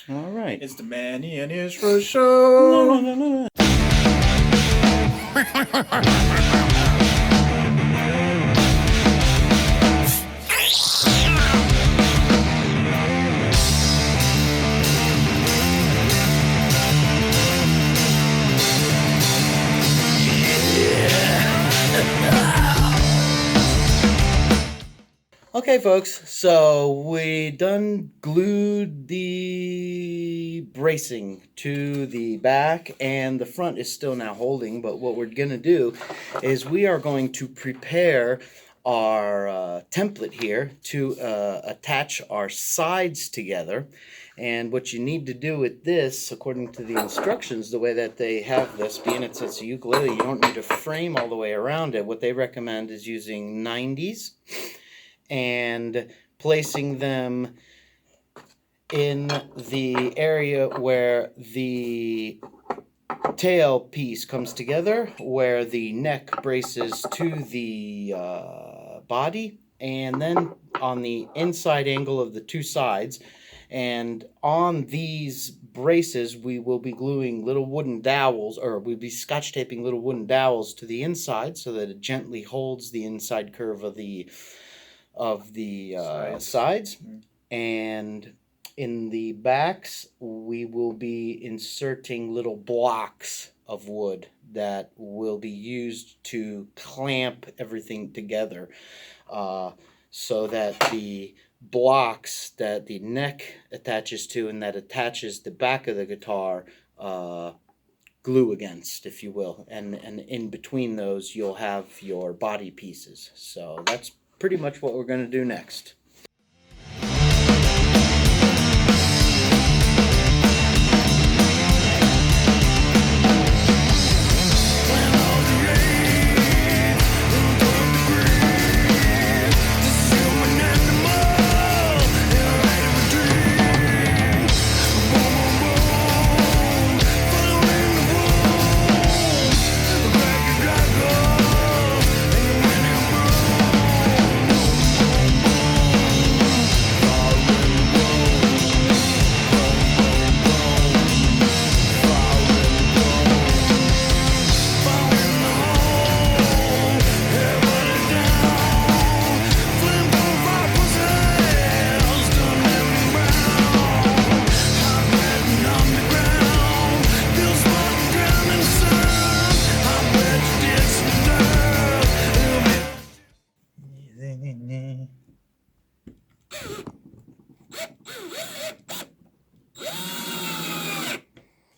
All right. It's the Manny and Ishra show. No. Okay, folks, so we done glued the bracing to the back, and the front is still now holding, but what we're going to do is we are going to prepare our template here to attach our sides together. And what you need to do with this, according to the instructions, the way that they have this, being it's a ukulele, you don't need to frame all the way around it. What they recommend is using 90s and placing them in the area where the tail piece comes together, where the neck braces to the body, and then on the inside angle of the two sides. And on these braces, we will be gluing little wooden dowels, or we'll be scotch taping little wooden dowels to the inside so that it gently holds the inside curve of the sides. And in the backs, we will be inserting little blocks of wood that will be used to clamp everything together, so that the blocks that the neck attaches to and that attaches the back of the guitar glue against, if you will, and in between those you'll have your body pieces. So that's pretty much what we're going to do next.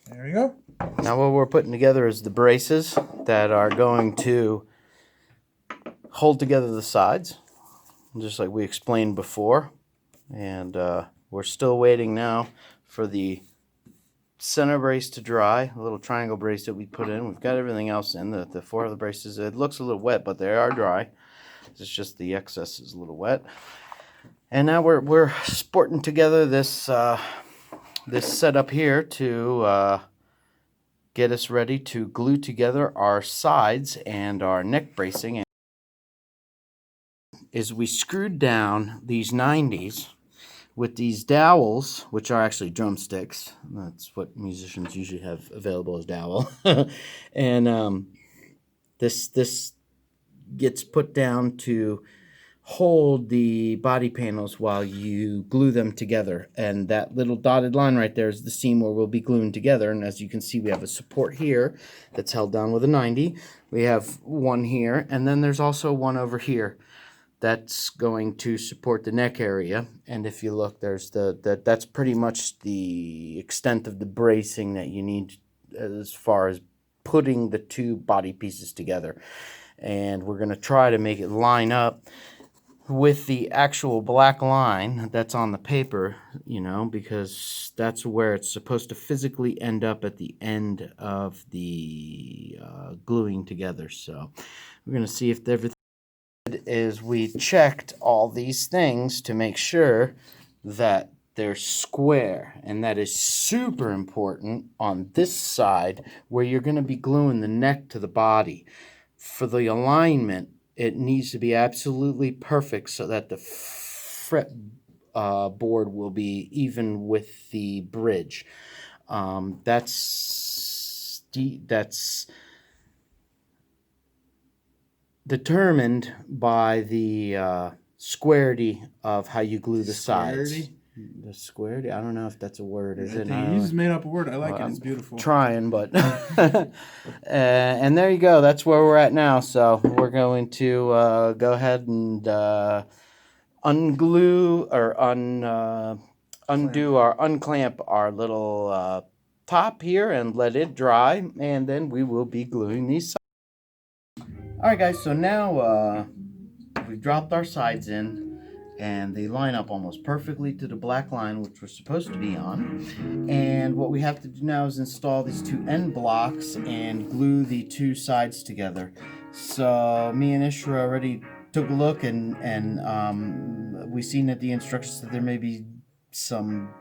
There we go. Now what we're putting together is the braces that are going to hold together the sides, just like we explained before. And we're still waiting now for the center brace to dry, a little triangle brace that we put in. We've got everything else in, the four of the braces. It looks a little wet, but they are dry. It's just the excess is a little wet. And now we're sporting together this this setup here to get us ready to glue together our sides and our neck bracing. Is we screwed down these 90s with these dowels, which are actually drumsticks. That's what musicians usually have available as dowel. And this gets put down to hold the body panels while you glue them together. And that little dotted line right there is the seam where we'll be gluing together. And as you can see, we have a support here that's held down with a 90. We have one here, and then there's also one over here that's going to support the neck area. And if you look, there's that's pretty much the extent of the bracing that you need as far as putting the two body pieces together. And we're going to try to make it line up with the actual black line that's on the paper, you know, because that's where it's supposed to physically end up at the end of the gluing together. So we're going to see if everything is. We checked all these things to make sure that they're square, and that is super important on this side where you're going to be gluing the neck to the body. For the alignment, it needs to be absolutely perfect so that the fret board will be even with the bridge. That's determined by the squarity of how you glue the sides. Squarity? The squarity? I don't know if that's a word, is it? You just made up a word. I like it. It's I'm beautiful. Trying, but and there you go. That's where we're at now. So we're going to go ahead and unglue or unclamp our little top here and let it dry, and then we will be gluing these sides. All right, guys. So now we've dropped our sides in, and they line up almost perfectly to the black line which we're supposed to be on. And what we have to do now is install these two end blocks and glue the two sides together. So me and Ishra already took a look, and we seen that the instructions said there may be some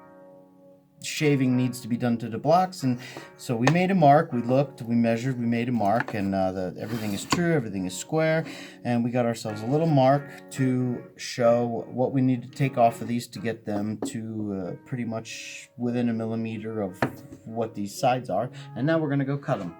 shaving needs to be done to the blocks, and so we made a mark. We looked, we measured, we made a mark, and everything is true, everything is square, and we got ourselves a little mark to show what we need to take off of these to get them to pretty much within a millimeter of what these sides are. And now we're going to go cut them.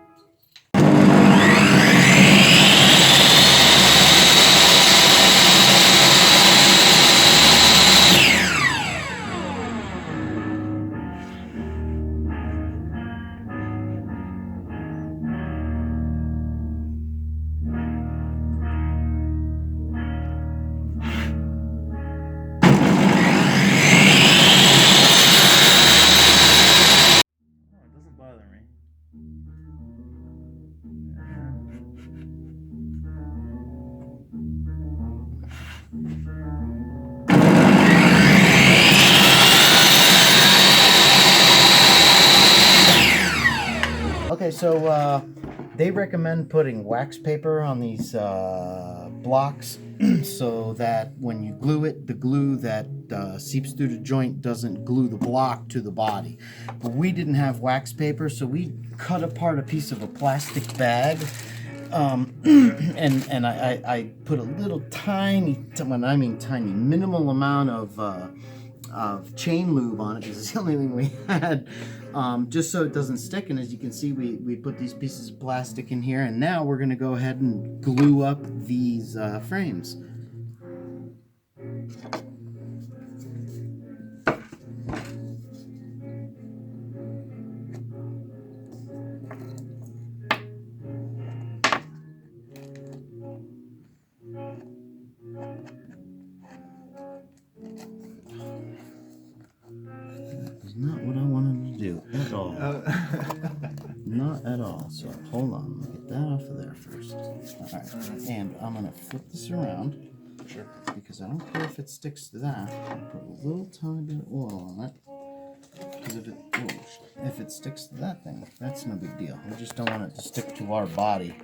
Okay, so they recommend putting wax paper on these blocks so that when you glue it, the glue that seeps through the joint doesn't glue the block to the body. But we didn't have wax paper, so we cut apart a piece of a plastic bag, and I put a little tiny, when I mean tiny, minimal amount of chain lube on it, because it's the only thing we had, just so it doesn't stick. And as you can see, we put these pieces of plastic in here, and now we're going to go ahead and glue up these frames. That's not what I wanted to do at all. Not at all. So hold on, let me get that off of there first. Alright, and I'm going to flip this around. Sure. Because I don't care if it sticks to that. I'll put a little tiny bit of oil on it. Because if it sticks to that thing, that's no big deal. We just don't want it to stick to our body.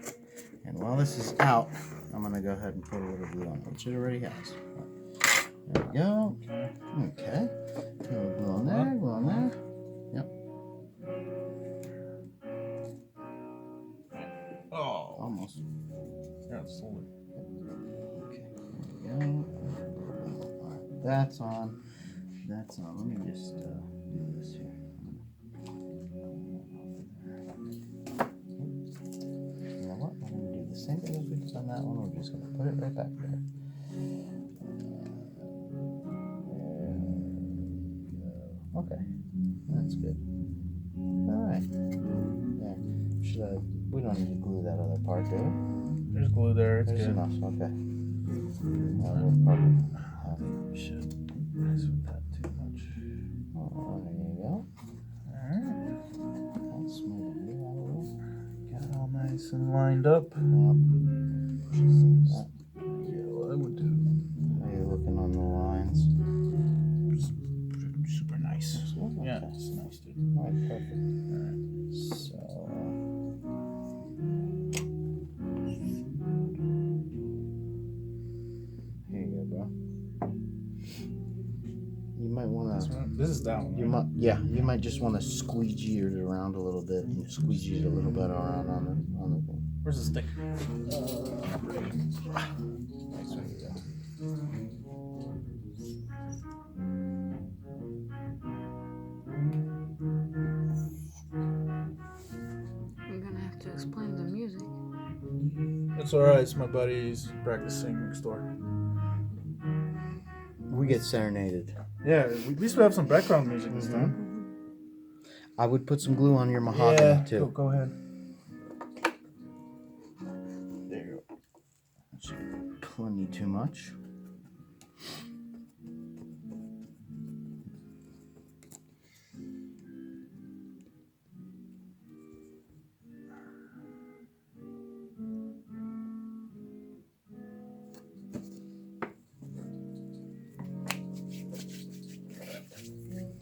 And while this is out, I'm going to go ahead and put a little glue on it, which it already has. There we go. Okay. A little glue on there, glue on there. Yep. Oh. Almost. Yeah, it's solid. Okay. There we go. Alright, that's on. That's on. Let me just do this here. You know what? I'm going to do the same thing as we did on that one. We're just going to put it right back there. Okay, that's good. Alright. There. We don't need to glue that other part, do we? There's glue there. It's There's good. enough, okay. We'll probably Should mess with that too much. Oh, there you go. Alright. That's smooth. Got it all nice and lined up. That. Yeah, what I would do. How are you looking on the lines? Super nice. Okay. Yeah, it's nice, dude. Alright, perfect. Alright, so... here you go, bro. You might want to... This is that one. You might just want to squeegee it around a little bit and squeegee it a little bit around on the thing. Where's the stick? Nice one. It's alright. It's my buddy's practicing next door. We get serenaded. Yeah, at least we have some background music this time. I would put some glue on your mahogany too. Go ahead. There you go. Plenty too much.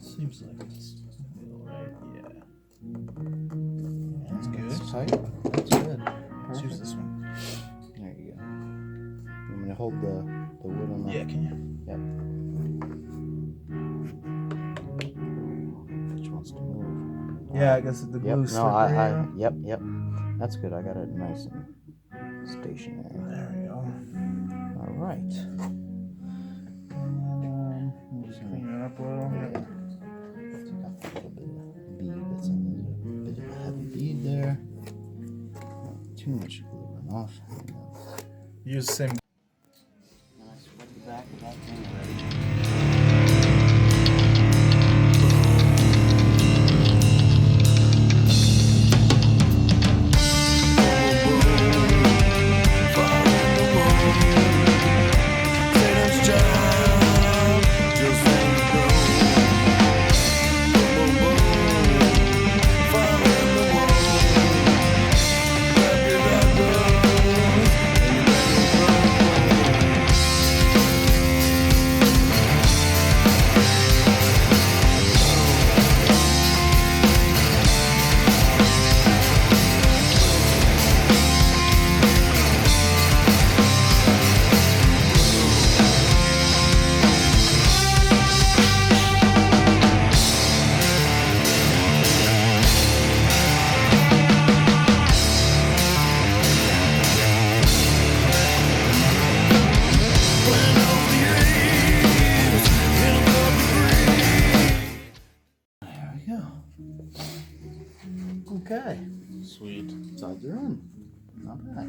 Seems like it's alright. Yeah. That's good. That's tight. That's good. Let's use this one. There you go. You want me to hold the wood on that? Yeah, can you? Yep. Which wants to move? Yeah, I guess the Yep. glue's No, slippery. Yep. That's good. I got it nice and stationary. There we go. All right. Just clean it up a little. Got a little bit of bead that's in there. A bit of a heavy bead there. Not too much glue run off. There we go. Use the same. Nice. Put the back of that thing ready. Okay. Sweet. Sides are in. Not bad.